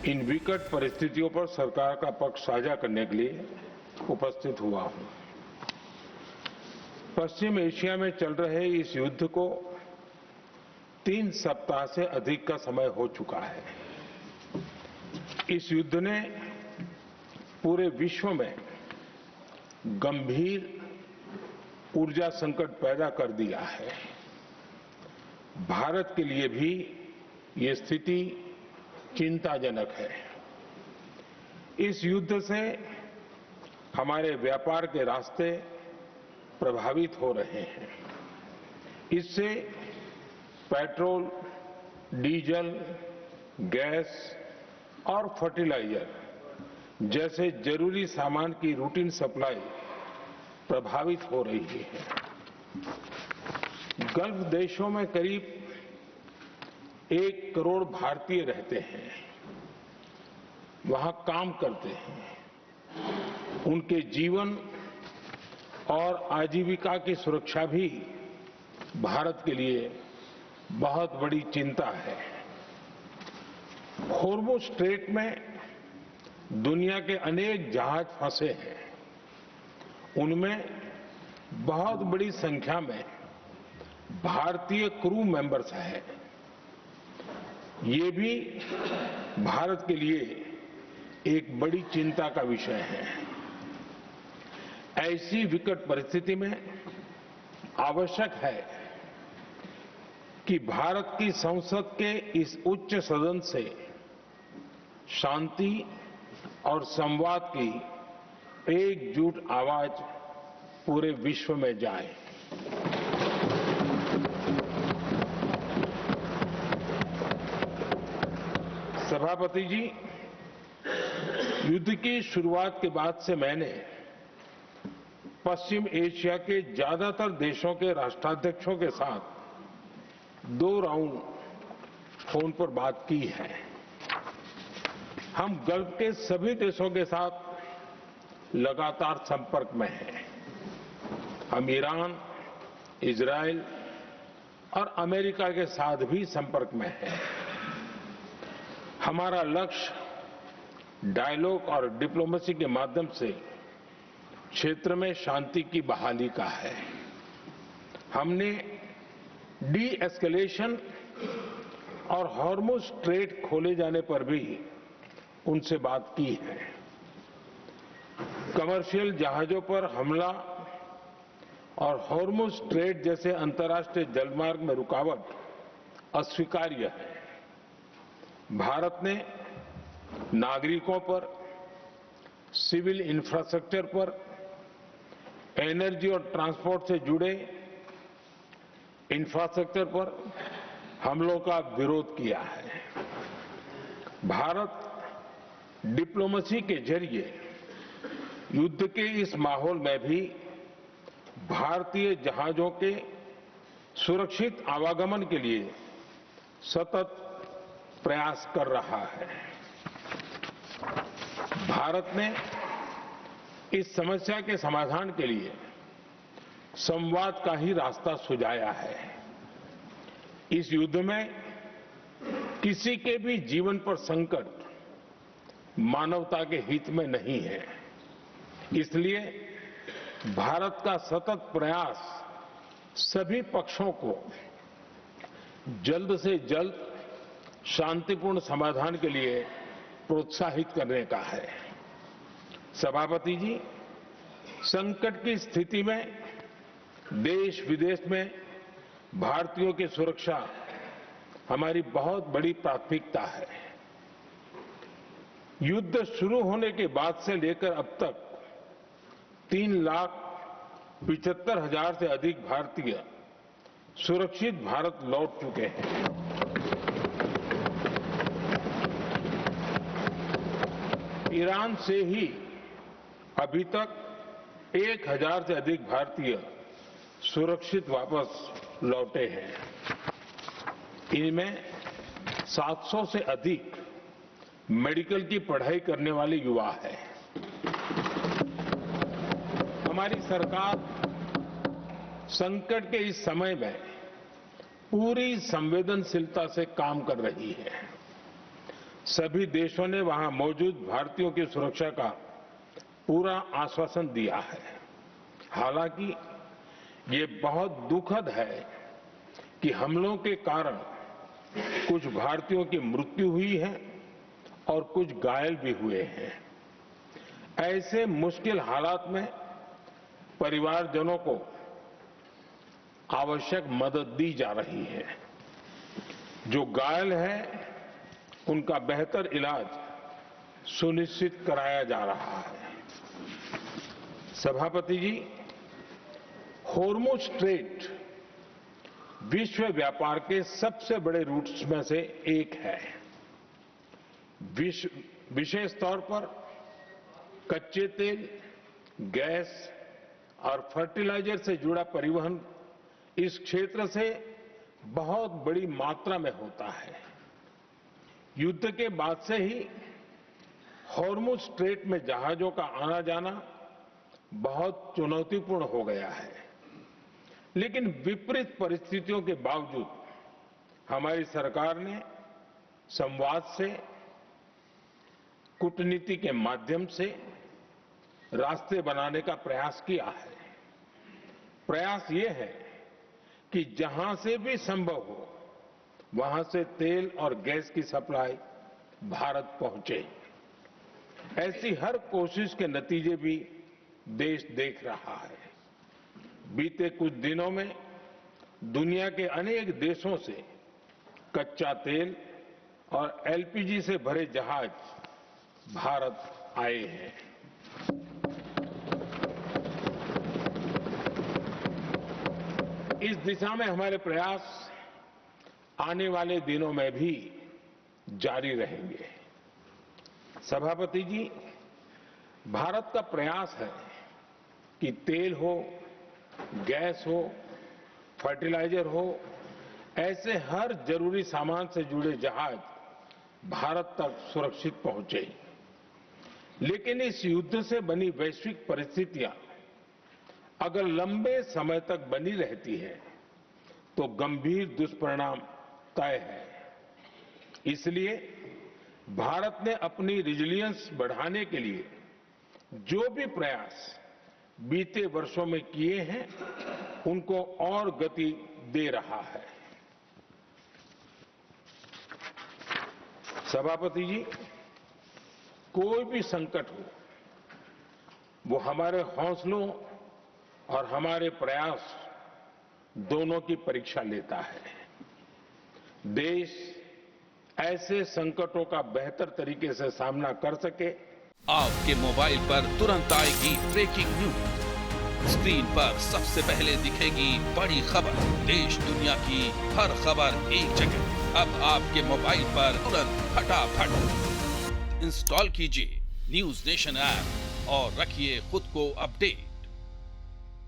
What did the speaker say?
इन विकट परिस्थितियों पर सरकार का पक्ष साझा करने के लिए उपस्थित हुआ हूं। पश्चिम एशिया में चल रहे इस युद्ध को 3 सप्ताह से अधिक का समय हो चुका है। इस युद्ध ने पूरे विश्व में गंभीर ऊर्जा संकट पैदा कर दिया है। भारत के लिए भी ये स्थिति चिंताजनक है। इस युद्ध से हमारे व्यापार के रास्ते प्रभावित हो रहे हैं। इससे पेट्रोल, डीजल, गैस और फर्टिलाइजर जैसे जरूरी सामान की रूटीन सप्लाई प्रभावित हो रही है। गल्फ देशों में करीब 1 करोड़ भारतीय रहते हैं, वहां काम करते हैं। उनके जीवन और आजीविका की सुरक्षा भी भारत के लिए बहुत बड़ी चिंता है। होर्मुज स्ट्रेट में दुनिया के अनेक जहाज फंसे हैं। उनमें बहुत बड़ी संख्या में भारतीय क्रू मेंबर्स हैं। ये भी भारत के लिए एक बड़ी चिंता का विषय है। ऐसी विकट परिस्थिति में आवश्यक है कि भारत की संसद के इस उच्च सदन से शांति और संवाद की एकजुट आवाज पूरे विश्व में जाए। सभापति जी, युद्ध की शुरुआत के बाद से मैंने पश्चिम एशिया के ज्यादातर देशों के राष्ट्राध्यक्षों के साथ 2 राउंड फोन पर बात की है। हम गल्फ के सभी देशों के साथ लगातार संपर्क में हैं। हम ईरान, इजराइल और अमेरिका के साथ भी संपर्क में हैं। हमारा लक्ष्य डायलॉग और डिप्लोमेसी के माध्यम से क्षेत्र में शांति की बहाली का है। हमने डी एस्केलेशन और हॉर्मुज स्ट्रेट खोले जाने पर भी उनसे बात की है। कमर्शियल जहाजों पर हमला और हॉर्मुज स्ट्रेट जैसे अंतर्राष्ट्रीय जलमार्ग में रुकावट अस्वीकार्य है। भारत ने नागरिकों पर, सिविल इंफ्रास्ट्रक्चर पर, एनर्जी और ट्रांसपोर्ट से जुड़े इंफ्रास्ट्रक्चर पर हमलों का विरोध किया है। भारत डिप्लोमेसी के जरिए युद्ध के इस माहौल में भी भारतीय जहाजों के सुरक्षित आवागमन के लिए सतत प्रयास कर रहा है। भारत ने इस समस्या के समाधान के लिए संवाद का ही रास्ता सुझाया है। इस युद्ध में किसी के भी जीवन पर संकट मानवता के हित में नहीं है। इसलिए भारत का सतत प्रयास सभी पक्षों को जल्द से जल्द शांतिपूर्ण समाधान के लिए प्रोत्साहित करने का है। सभापति जी, संकट की स्थिति में देश विदेश में भारतीयों की सुरक्षा हमारी बहुत बड़ी प्राथमिकता है। युद्ध शुरू होने के बाद से लेकर अब तक 3,75,000 से अधिक भारतीय सुरक्षित भारत लौट चुके हैं। ईरान से ही अभी तक 1,000 से अधिक भारतीय सुरक्षित वापस लौटे हैं। इनमें 700 से अधिक मेडिकल की पढ़ाई करने वाले युवा हैं। हमारी सरकार संकट के इस समय में पूरी संवेदनशीलता से काम कर रही है। सभी देशों ने वहां मौजूद भारतीयों की सुरक्षा का पूरा आश्वासन दिया है। हालांकि ये बहुत दुखद है कि हमलों के कारण कुछ भारतीयों की मृत्यु हुई है और कुछ घायल भी हुए हैं। ऐसे मुश्किल हालात में परिवारजनों को आवश्यक मदद दी जा रही है। जो घायल हैं, उनका बेहतर इलाज सुनिश्चित कराया जा रहा है। सभापति जी, होर्मुज स्ट्रेट विश्व व्यापार के सबसे बड़े रूट्स में से एक है। विशेष तौर पर कच्चे तेल, गैस और फर्टिलाइजर से जुड़ा परिवहन इस क्षेत्र से बहुत बड़ी मात्रा में होता है। युद्ध के बाद से ही होर्मुज स्ट्रेट में जहाजों का आना जाना बहुत चुनौतीपूर्ण हो गया है। लेकिन विपरीत परिस्थितियों के बावजूद हमारी सरकार ने संवाद से, कूटनीति के माध्यम से रास्ते बनाने का प्रयास किया है। प्रयास ये है कि जहां से भी संभव हो वहां से तेल और गैस की सप्लाई भारत पहुंचे। ऐसी हर कोशिश के नतीजे भी देश देख रहा है। बीते कुछ दिनों में दुनिया के अनेक देशों से कच्चा तेल और एलपीजी से भरे जहाज भारत आए हैं। इस दिशा में हमारे प्रयास आने वाले दिनों में भी जारी रहेंगे। सभापति जी, भारत का प्रयास है कि तेल हो, गैस हो, फर्टिलाइजर हो, ऐसे हर जरूरी सामान से जुड़े जहाज भारत तक सुरक्षित पहुंचे। लेकिन इस युद्ध से बनी वैश्विक परिस्थितियां अगर लंबे समय तक बनी रहती है तो गंभीर दुष्परिणाम तय है। इसलिए भारत ने अपनी रेजिलियंस बढ़ाने के लिए जो भी प्रयास बीते वर्षों में किए हैं, उनको और गति दे रहा है। सभापति जी, कोई भी संकट हो, वो हमारे हौसलों और हमारे प्रयास दोनों की परीक्षा लेता है। देश ऐसे संकटों का बेहतर तरीके से सामना कर सके। आपके मोबाइल पर तुरंत आएगी ब्रेकिंग न्यूज। स्क्रीन पर सबसे पहले दिखेगी बड़ी खबर। देश दुनिया की हर खबर एक जगह। अब आपके मोबाइल पर तुरंत फटाफट इंस्टॉल कीजिए न्यूज नेशन ऐप और रखिए खुद को अपडेट।